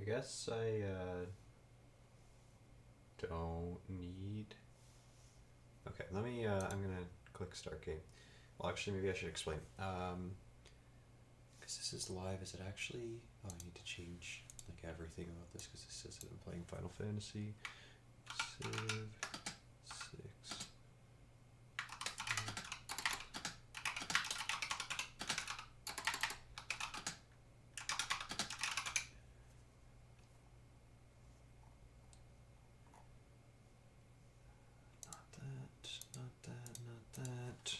guess I don't need... Okay, let me, I'm gonna click start game. Well, actually, maybe I should explain. Because this is live, is it actually... Oh, I need to change like everything about this because this says that I'm playing Final Fantasy. Civ 6. Not that.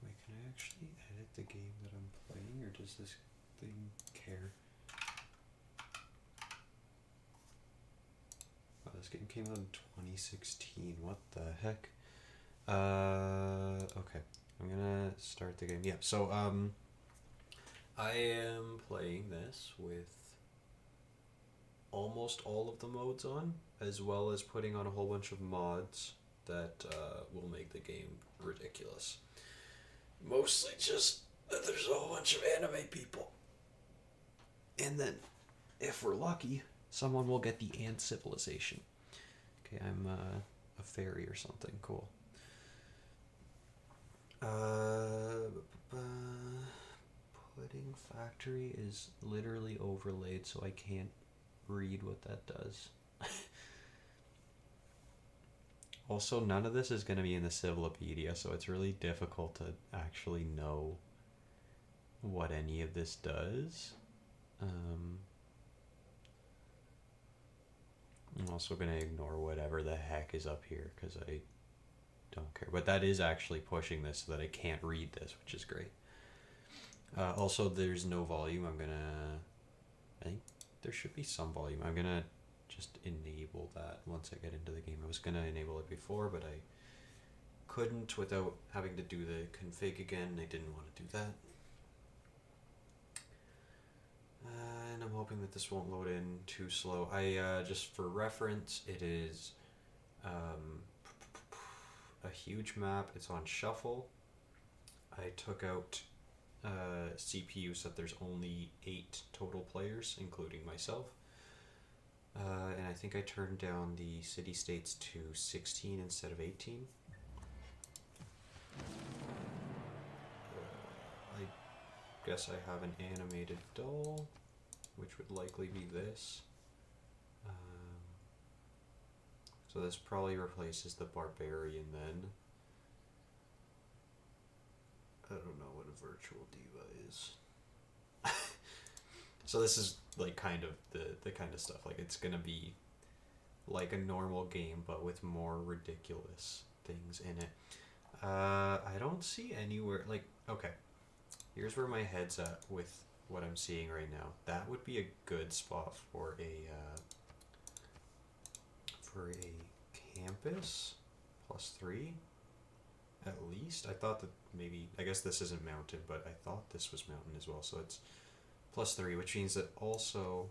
Wait, can I actually edit the game that I'm playing, or does this thing care? Oh, this game came out in 2016. What the heck? Okay. I'm gonna start the game. Yeah, so, I am playing this with almost all of the modes on, as well as putting on a whole bunch of mods that will make the game ridiculous. Mostly just that there's a whole bunch of anime people. And then, if we're lucky, someone will get the ant civilization. Okay, I'm a fairy or something. Cool. Pudding factory is literally overlaid, so I can't read what that does. Also, none of this is going to be in the Civilopedia, so it's really difficult to actually know what any of this does. I'm also going to ignore whatever the heck is up here because I don't care. But that is actually pushing this so that I can't read this, which is great. Also, there's no volume. I think there should be some volume. I'm going to just enable that once I get into the game. I was going to enable it before, but I couldn't without having to do the config again. I didn't want to do that. And I'm hoping that this won't load in too slow. Just for reference, it is a huge map. It's on shuffle. I took out CPU so that there's only 8 total players, including myself. And I think I turned down the city states to 16 instead of 18. I guess I have an animated doll, which would likely be this. So this probably replaces the barbarian then. I don't know what a virtual diva is. So this is like kind of the kind of stuff, like it's gonna be like a normal game but with more ridiculous things in it. I don't see anywhere, like, okay, here's where my head's at with what I'm seeing right now. That would be a good spot for a campus +3 at least. I thought that maybe, I guess this isn't mountain, but I thought this was mountain as well, so it's +3, which means that also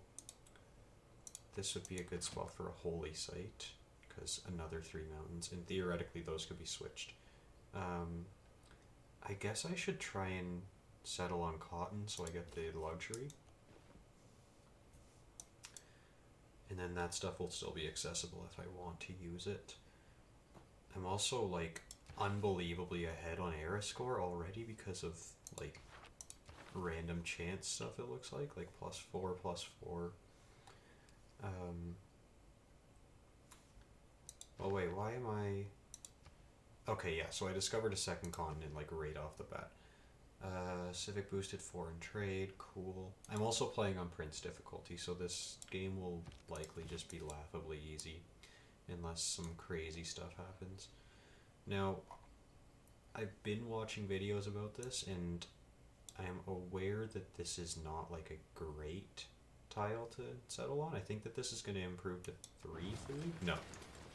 this would be a good spot for a holy site, because another 3 mountains, and theoretically those could be switched. I guess I should try and settle on cotton so I get the luxury. And then that stuff will still be accessible if I want to use it. I'm also like unbelievably ahead on era score already because of like random chance stuff, it looks like +4. Oh wait, why am I... Okay, yeah, so I discovered a second continent like right off the bat. Civic boosted foreign trade, cool. I'm also playing on Prince difficulty, so this game will likely just be laughably easy unless some crazy stuff happens. Now, I've been watching videos about this, and I am aware that this is not like a great tile to settle on. I think that this is going to improve to 3 food. No,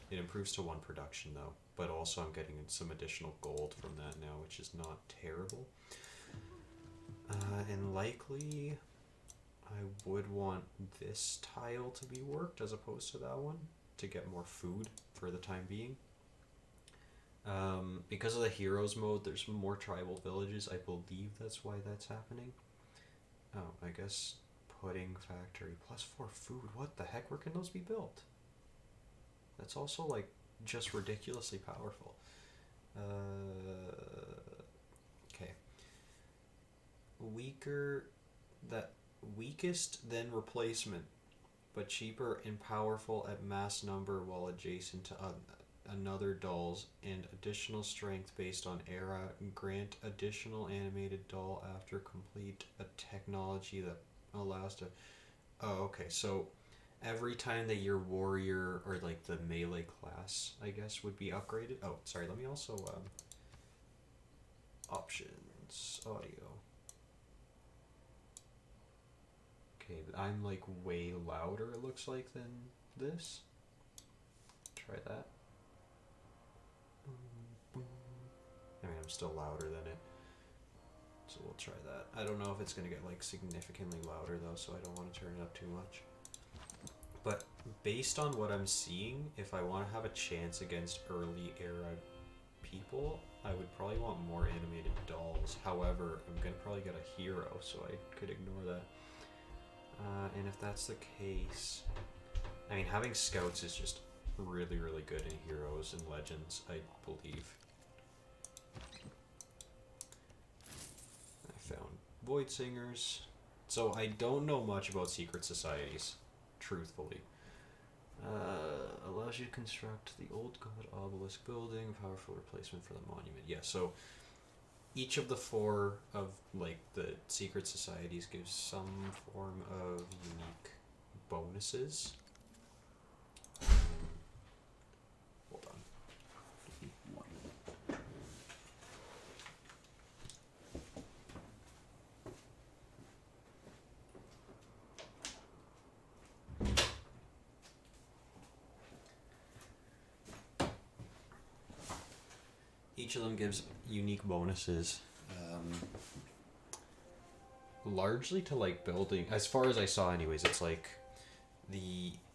it improves to 1 production though, but also I'm getting some additional gold from that now, which is not terrible. And likely I would want this tile to be worked as opposed to that one. to get more food for the time being. Because of the heroes mode, there's more tribal villages. I believe that's why that's happening. Oh, I guess pudding factory +4 food. What the heck? Where can those be built? That's also like just ridiculously powerful. Okay. Weakest than replacement, but cheaper and powerful at mass number while adjacent to another dolls, and additional strength based on era. Grant additional animated doll after complete a technology that allows to. Oh, okay. So every time that your warrior or like the melee class, I guess, would be upgraded. Oh, sorry. Let me also options audio. Okay, I'm like way louder. It looks like than this. Try that. I mean, I'm still louder than it, so we'll try that. I don't know if it's gonna get like significantly louder though, so I don't want to turn it up too much. But based on what I'm seeing, if I want to have a chance against early era people, I would probably want more animated dolls. However, I'm gonna probably get a hero, so I could ignore that. And if that's the case, I mean, having scouts is just really, really good in heroes and legends, I believe. I found void singers. So I don't know much about secret societies, truthfully. Allows you to construct the old god obelisk building, powerful replacement for the monument. Yeah, so each of the 4 of like the secret societies gives some form of unique bonuses. Hold on. Each of them gives unique bonuses, largely to like building, as far as I saw anyways. It's like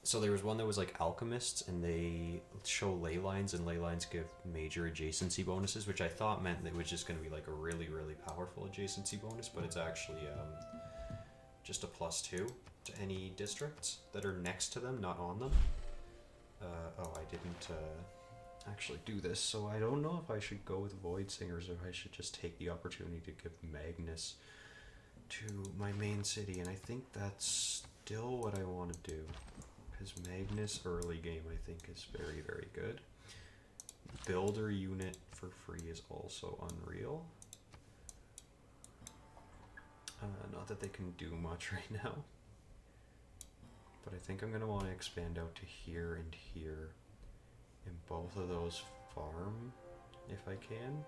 so there was one that was like alchemists, and they show ley lines, and ley lines give major adjacency bonuses, which I thought meant that it was just going to be like a really, really powerful adjacency bonus, but it's actually just a +2 to any districts that are next to them, not on them. Oh, I didn't actually do this, so I don't know if I should go with Void Singers or if I should just take the opportunity to give Magnus to my main city, and I think that's still what I want to do, because Magnus early game I think is very, very good. Builder unit for free is also unreal. Not that they can do much right now, but I think I'm going to want to expand out to here and here. In both of those farm, if I can.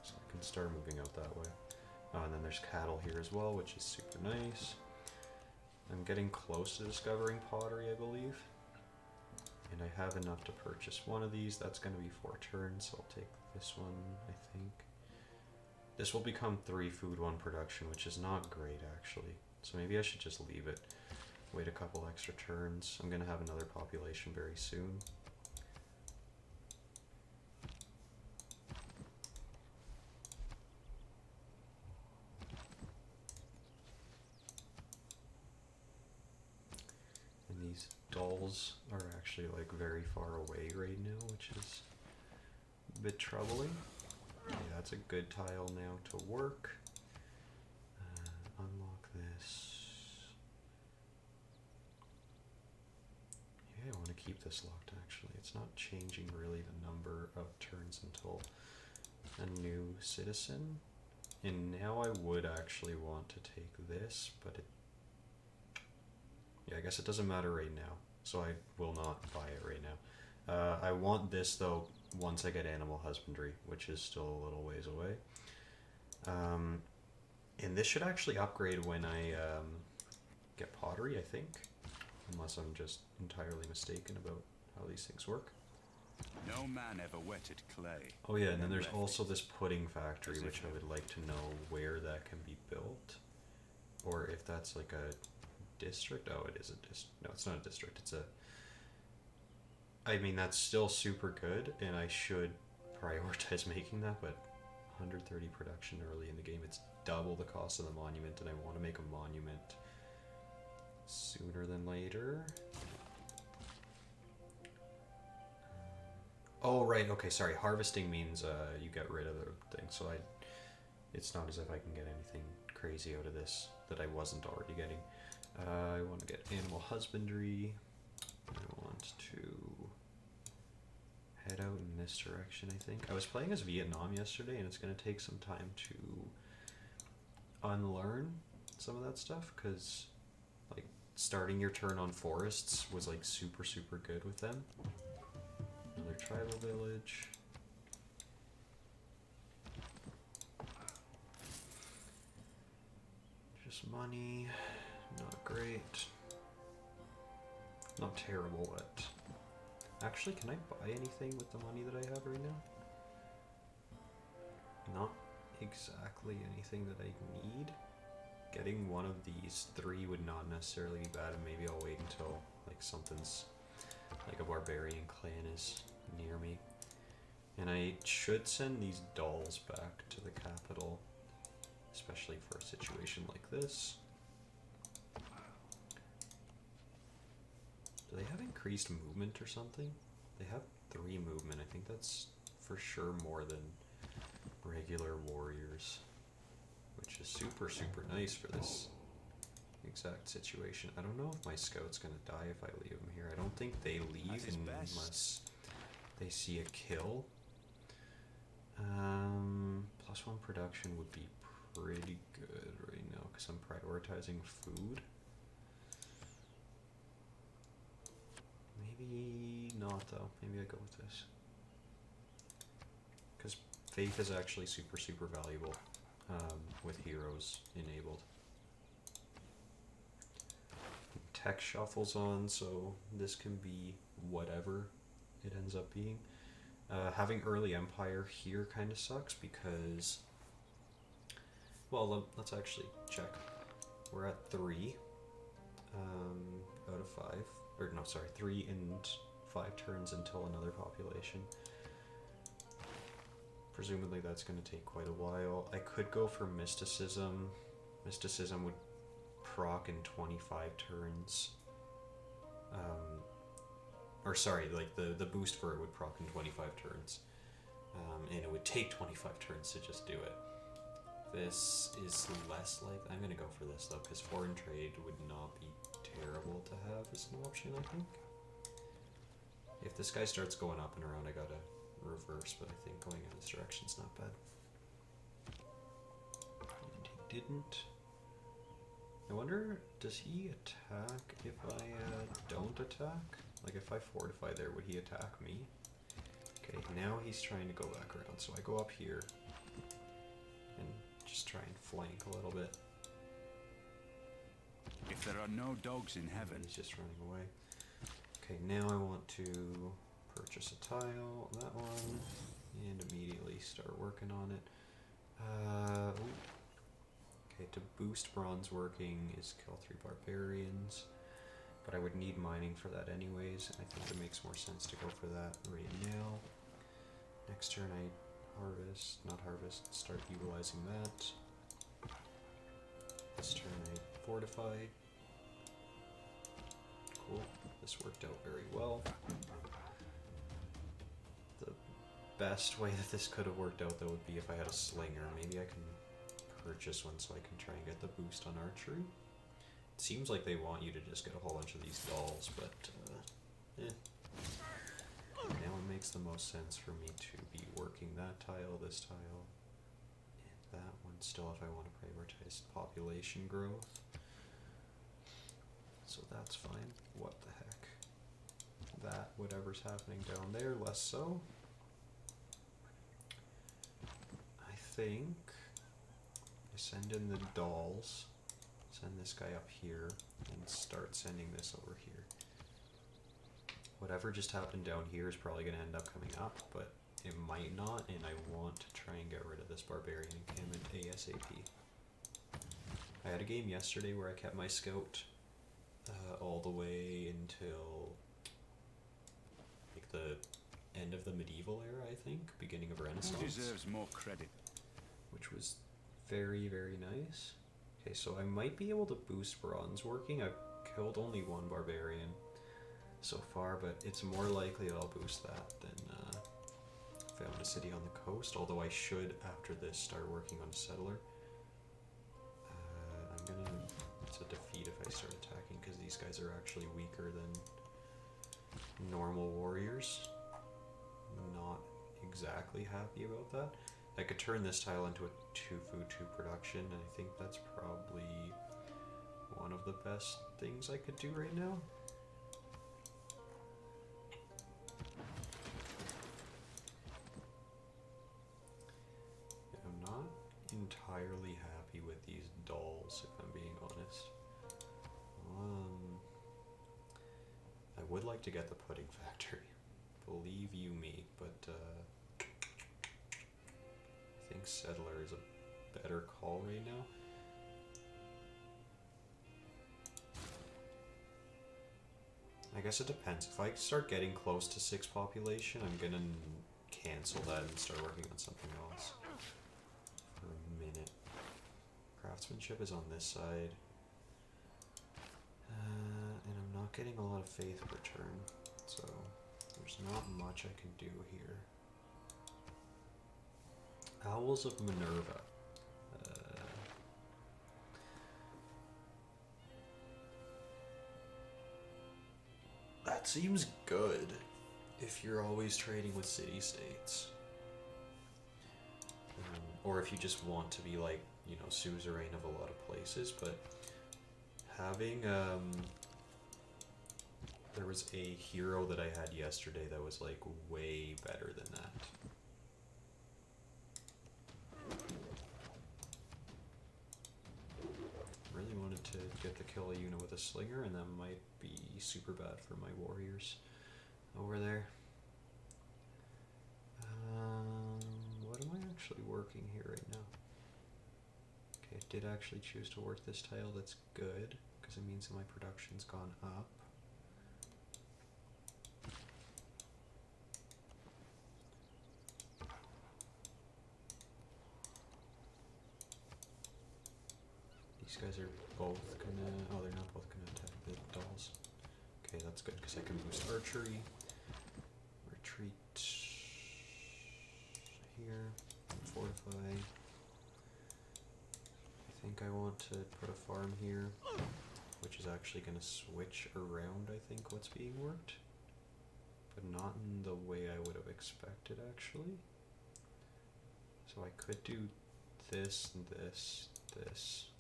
So I can start moving out that way. And then there's cattle here as well, which is super nice. I'm getting close to discovering pottery, I believe. And I have enough to purchase one of these. That's going to be 4 turns, so I'll take this one, I think. This will become 3 food, 1 production, which is not great, actually. So maybe I should just leave it. Wait a couple extra turns. I'm going to have another population very soon. And these dolls are actually like very far away right now, which is a bit troubling. Okay, that's a good tile now to work. Unlock this. I want to keep this locked, actually. It's not changing really the number of turns until a new citizen. And now I would actually want to take this, but yeah, I guess it doesn't matter right now, so I will not buy it right now. I want this, though, once I get animal husbandry, which is still a little ways away. And this should actually upgrade when I get pottery, I think. Unless I'm just entirely mistaken about how these things work. No man ever wetted clay. Oh yeah, and then there's also this pudding factory, which I would like to know where that can be built. Or if that's like a district? Oh, it is a district. No, it's not a district. It's a... I mean, that's still super good, and I should prioritize making that, but 130 production early in the game, it's double the cost of the monument, and I want to make a monument sooner than later. Oh, right, okay, sorry. Harvesting means you get rid of the thing, so it's not as if I can get anything crazy out of this that I wasn't already getting. I want to get animal husbandry. I want to head out in this direction, I think. I was playing as Vietnam yesterday, and it's going to take some time to unlearn some of that stuff, because like starting your turn on forests was like super good with them. Another tribal village. Just money, not great. Not terrible, but actually, can I buy anything with the money that I have right now? Not exactly anything that I need. Getting one of these 3 would not necessarily be bad, and maybe I'll wait until like something's like a barbarian clan is near me. And I should send these dolls back to the capital, especially for a situation like this. Do they have increased movement or something? They have 3 movement. I think that's for sure more than regular warriors, which is super nice for this exact situation. I don't know if my scout's gonna die if I leave him here. I don't think they leave unless they see a kill. +1 production would be pretty good right now because I'm prioritizing food. Maybe not though. Maybe I go with this. Because faith is actually super valuable with heroes enabled. Tech shuffles on, so this can be whatever it ends up being. Having early empire here kind of sucks because, well, let's actually check. We're at 3 out of 5. Or no, sorry, 3 and 5 turns until another population. Presumably that's going to take quite a while. I could go for mysticism. Mysticism would proc in 25 turns. Or sorry, like the boost for it would proc in 25 turns. And it would take 25 turns to just do it. This is less like... I'm going to go for this though, because foreign trade would not be terrible to have as an option, I think. If this guy starts going up and around, I gotta reverse, but I think going in this direction's not bad. And he didn't. I wonder, does he attack if I don't attack? Like if I fortify there, would he attack me? Okay, now he's trying to go back around, so I go up here and just try and flank a little bit. If there are no dogs in heaven, he's just running away. Okay, now I want to purchase a tile, that one, and immediately start working on it. Okay, to boost bronze working is kill 3 barbarians, but I would need mining for that anyways, and I think it makes more sense to go for that right now. Next turn I start utilizing that. This turn I fortify. Cool, this worked out very well. The best way that this could have worked out though would be if I had a slinger. Maybe I can purchase one so I can try and get the boost on archery. It seems like they want you to just get a whole bunch of these dolls, but now it makes the most sense for me to be working that tile, this tile, and that one still if I want to prioritize population growth. So that's fine. What the heck? That, whatever's happening down there, less so. I think I send in the dolls, send this guy up here, and start sending this over here. Whatever just happened down here is probably going to end up coming up, but it might not, and I want to try and get rid of this barbarian encampment ASAP. I had a game yesterday where I kept my scout all the way until like the end of the medieval era, I think, beginning of Who Renaissance, deserves more credit? which was very, very nice. Okay, so I might be able to boost bronze working. I've killed only one barbarian so far, but it's more likely that I'll boost that than found a city on the coast, although I should, after this, start working on a settler. I'm gonna... It's a defeat if I start attacking, because these guys are actually weaker than normal warriors. Not exactly happy about that. I could turn this tile into a 2 food 2 production, and I think that's probably one of the best things I could do right now. I'm not entirely happy with these dolls, if I'm being honest. I would like to get the pudding factory, believe you me, but I think settler is a better call right now. I guess it depends. If I start getting close to 6 population, I'm gonna cancel that and start working on something else for a minute. Craftsmanship is on this side. And I'm not getting a lot of faith return, so there's not much I can do here. Owls of Minerva. That seems good if you're always trading with city-states. Or if you just want to be like, you know, suzerain of a lot of places, but having, there was a hero that I had yesterday that was like way better than that. Really wanted to get the kill a unit with a slinger, and that might be super bad for my warriors over there. What am I actually working here right now? Okay, I did actually choose to work this tile. That's good, because it means that my production's gone up. These guys are both gonna... Oh, they're not both gonna attack the dolls. Okay, that's good, because I can boost archery. Retreat here. Fortify. I think I want to put a farm here, which is actually going to switch around, I think, what's being worked. But not in the way I would have expected, actually. So I could do this, this, this.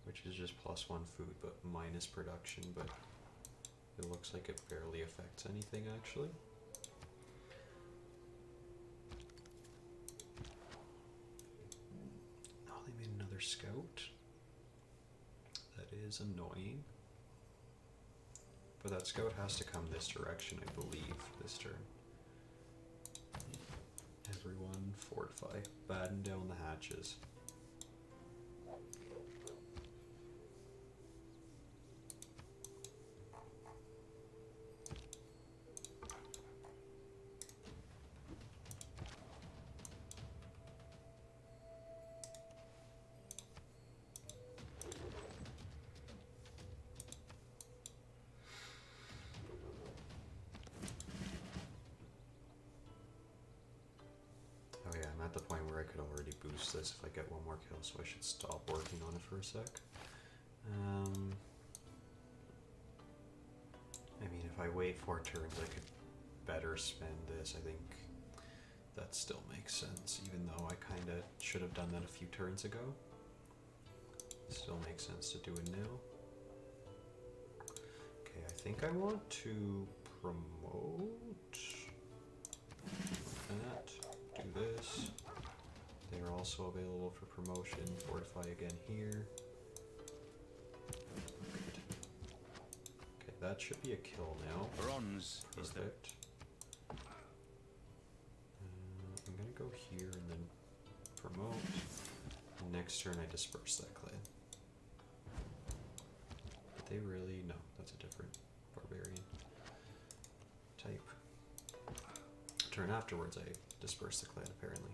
Which is just +1 food, but minus production, but it looks like it barely affects anything, actually. Oh, they made another scout. That is annoying. But that scout has to come this direction, I believe, this turn. Everyone fortify. Batten down the hatches. At the point where I could already boost this if I get one more kill, so I should stop working on it for a sec. I mean, if I wait 4 turns, I could better spend this. I think that still makes sense, even though I kind of should have done that a few turns ago. Still makes sense to do it now. Okay, I think I want to promote that. Do this. They are also available for promotion. Fortify again here. Good. Okay, that should be a kill now. Bronze is the Perfect. I'm gonna go here and then promote. And next turn I disperse that clan. they really? No, that's a different barbarian type. Turn afterwards, I disperse the clan, apparently.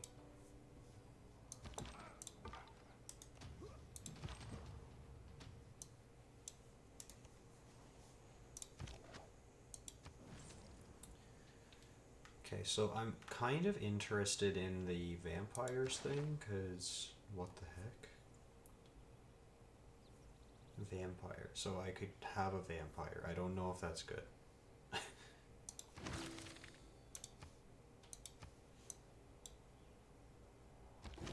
Okay, so I'm kind of interested in the vampires thing, because what the heck? Vampire. So I could have a vampire. I don't know if that's good.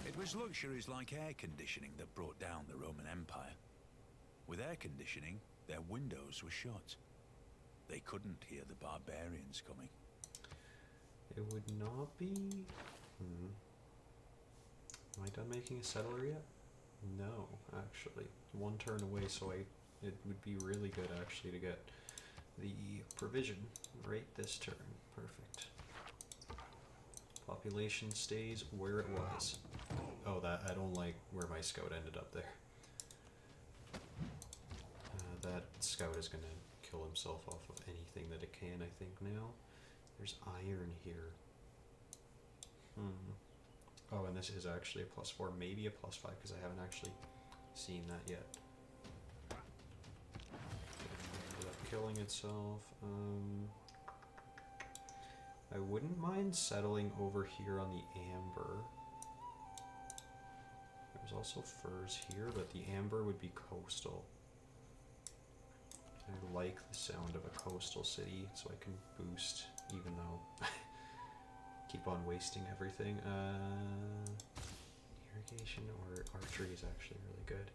It was luxuries like air conditioning that brought down the Roman Empire. With air conditioning, their windows were shut. They couldn't hear the barbarians coming. It would not be... Am I done making a settler yet? No, actually. One turn away, so it would be really good, actually, to get the provision right this turn. Perfect. Population stays where it was. Oh, I don't like where my scout ended up there. That scout is going to kill himself off of anything that it can, I think, now. There's iron here. Oh, and this is actually a +4, maybe a +5, because I haven't actually seen that yet. Ended up killing itself. I wouldn't mind settling over here on the amber. There's also furs here, but the amber would be coastal. I like the sound of a coastal city, so I can boost, even though keep on wasting everything. Irrigation or archery is actually really good.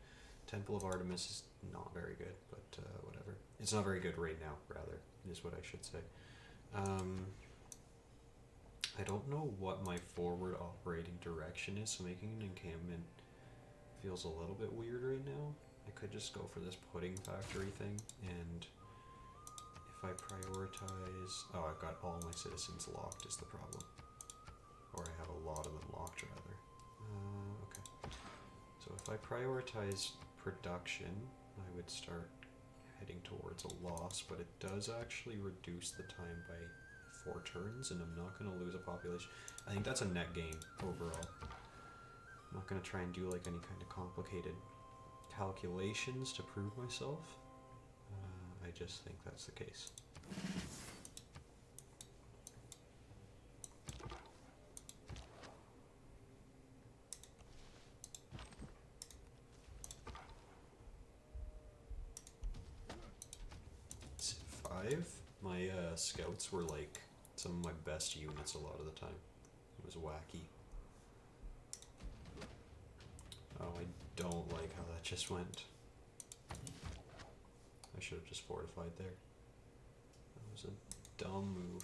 Temple of Artemis is not very good, but whatever. It's not very good right now, rather, is what I should say. I don't know what my forward operating direction is, so making an encampment feels a little bit weird right now. I could just go for this pudding factory thing, and if I prioritize... Oh, I've got all my citizens locked is the problem. Or I have a lot of them locked, rather. Okay. So if I prioritize production, I would start heading towards a loss, but it does actually reduce the time by 4 turns, and I'm not going to lose a population. I think that's a net gain overall. I'm not going to try and do like any kind of complicated calculations to prove myself. I just think that's the case. CIV, my scouts were like some of my best units a lot of the time. It was wacky. Oh, I don't like how that just went. I should have just fortified there. That was a dumb move.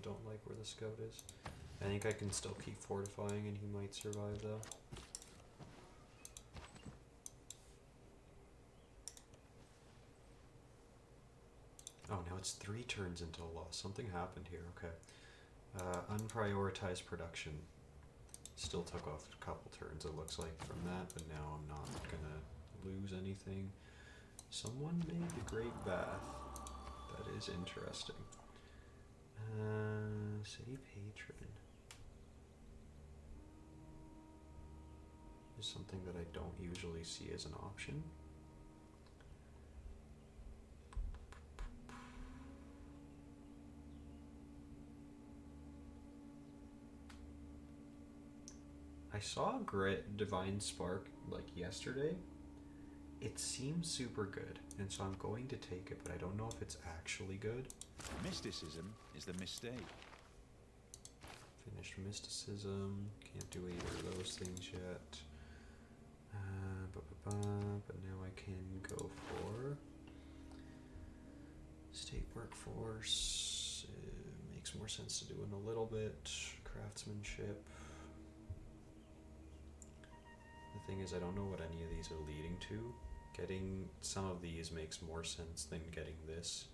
Don't like where the scout is. I think I can still keep fortifying and he might survive though. Oh, now it's 3 turns into a loss. Something happened here, okay. Unprioritized production. Still took off a couple turns it looks like from that, but now I'm not gonna lose anything. Someone made the Great Bath. That is interesting. City patron is something that I don't usually see as an option. I saw Divine Spark like yesterday. It seems super good, and so I'm going to take it, but I don't know if it's actually good. Mysticism is the mistake. Finished mysticism. Can't do either of those things yet. But now I can go for state workforce. Makes makes more sense to do in a little bit. Craftsmanship. The thing is, I don't know what any of these are leading to. Getting some of these makes more sense than getting this,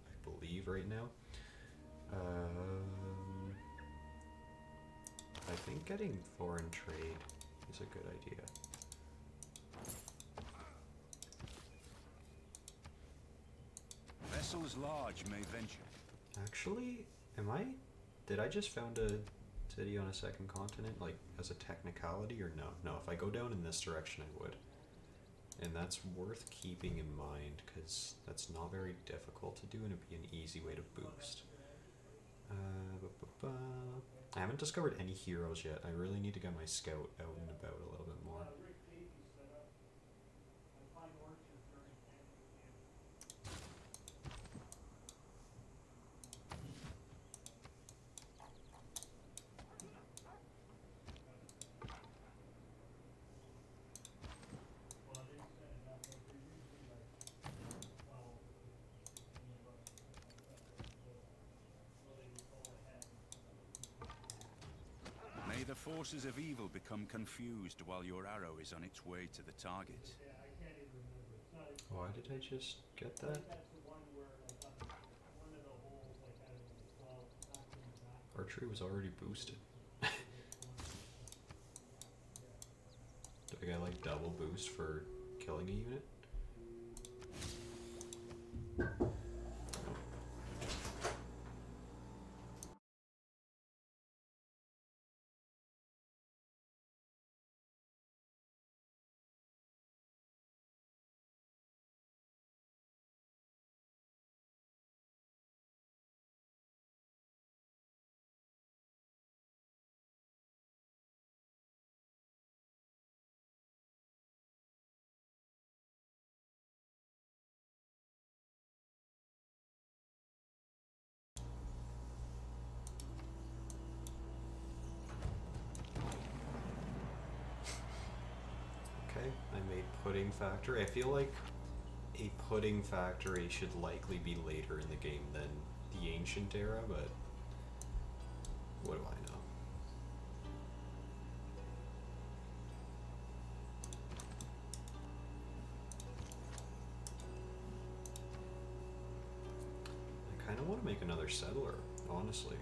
I believe, right now. I think getting foreign trade is a good idea. Vessels large may venture. Actually, did I just found a city on a second continent, like, as a technicality, or no? No, if I go down in this direction, I would. And that's worth keeping in mind, because that's not very difficult to do, and it'd be an easy way to boost. I haven't discovered any heroes yet. I really need to get my scout out and about a little bit more. May the forces of evil become confused while your arrow is on its way to the target. Why did I just get that? Archery was already boosted. Do I get like double boost for killing a unit? Okay, I made pudding factory. I feel like a pudding factory should likely be later in the game than the ancient era, but what do I know? I kind of want to make another settler, honestly.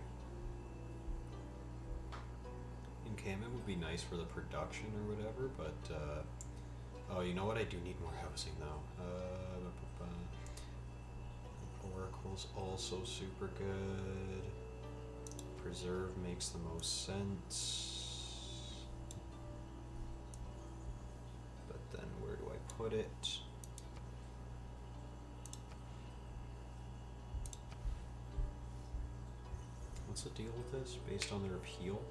Encampment would be nice for the production or whatever, but oh, you know what? I do need more housing though. Oracle's also super good. Preserve makes the most sense. But then where do I put it? What's the deal with this? Based on their appeal?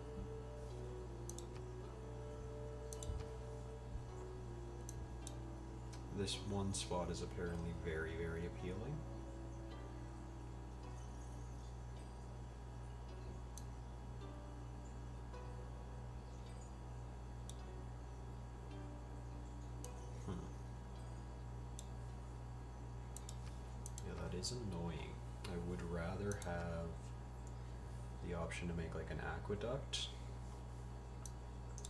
This one spot is apparently very, very appealing. Yeah, that is annoying. I would rather have the option to make like an aqueduct,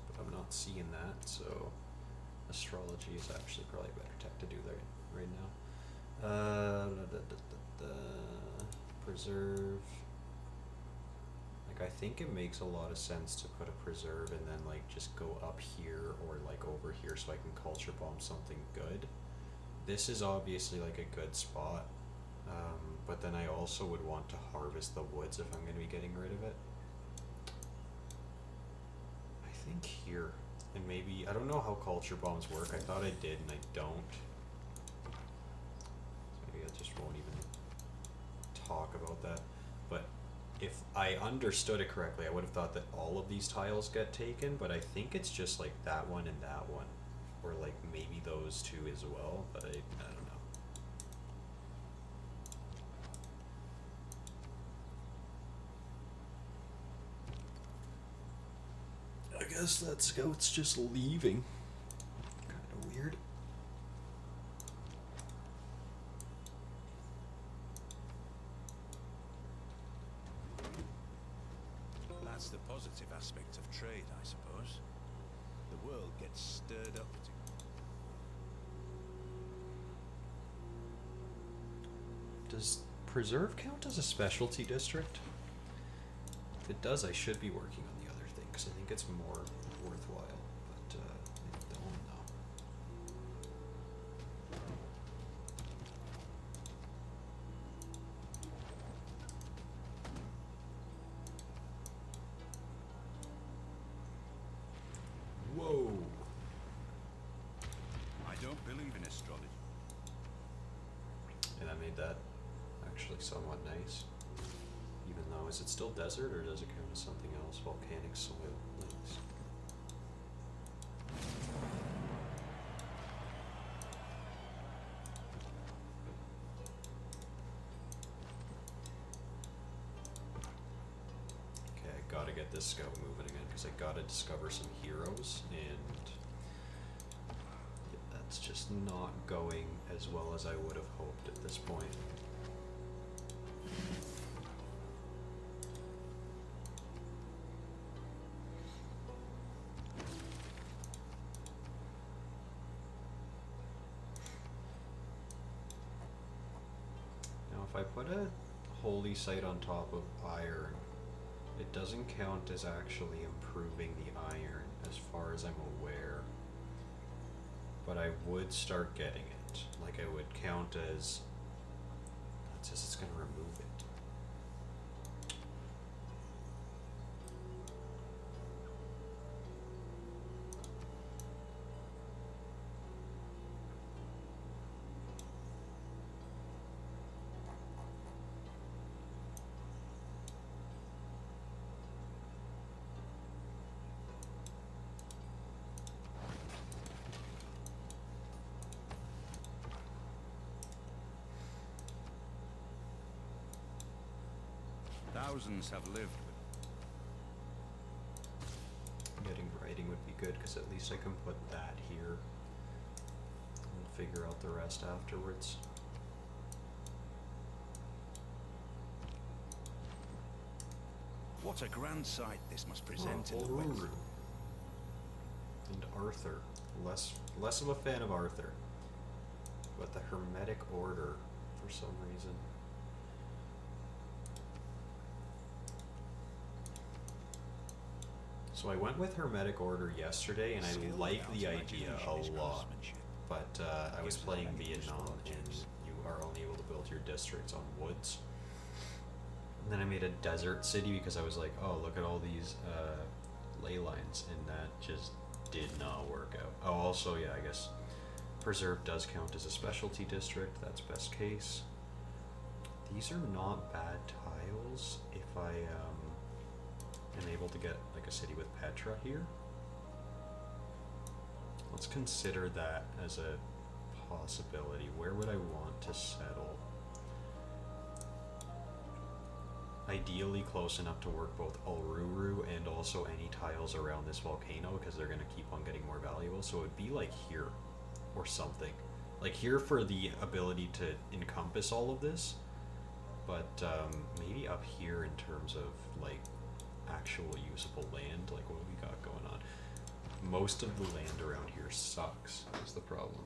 but I'm not seeing that, so astrology is actually probably a better tech to do there right now. Preserve. Like, I think it makes a lot of sense to put a preserve and then like just go up here or like over here so I can culture bomb something good. This is obviously like a good spot, but then I also would want to harvest the woods if I'm going to be getting rid of it. I think here. And maybe, I don't know how culture bombs work. I thought I did and I don't. So maybe I just won't even talk about that. But if I understood it correctly, I would have thought that all of these tiles get taken, but I think it's just like that one and that one. Or like maybe those two as well, but I don't know. I guess that scout's just leaving. Kind of weird. That's the positive aspect of trade, I suppose. The world gets stirred up to... Does Preserve count as a specialty district? If it does, I should be working on the other thing, because I think it's more worthwhile, but I don't know. Whoa! I don't believe in astrology. And I made that actually somewhat nice. Even though, is it still desert or does it count as something else? Volcanic soil. Nice. Okay, I gotta get this scout moving again because I gotta discover some heroes, and that's just not going as well as I would have hoped at this point. If I put a holy site on top of iron, it doesn't count as actually improving the iron as far as I'm aware. But I would start getting it. Like, I would count as... It says it's going to remove it. Thousands have lived with... Getting writing would be good, because at least I can put that here and figure out the rest afterwards. What a grand sight this must present in the Uluru. west. And Arthur. Less of a fan of Arthur. But the Hermetic Order, for some reason. So I went with Hermetic Order yesterday, and I like the idea a lot. But I was playing Vietnam, and you are only able to build your districts on woods. And then I made a desert city because I was like, oh, look at all these ley lines, and that just did not work out. Oh, also, yeah, I guess Preserve does count as a specialty district. That's best case. These are not bad tiles if I am able to get like a city with Petra here. Let's consider that as a possibility. Where would I want to settle? Ideally close enough to work both Uluru and also any tiles around this volcano, because they're going to keep on getting more valuable. So it would be like here or something. Like here for the ability to encompass all of this, but maybe up here in terms of like actual usable land, like what we got going on. Most of the land around here sucks, is the problem.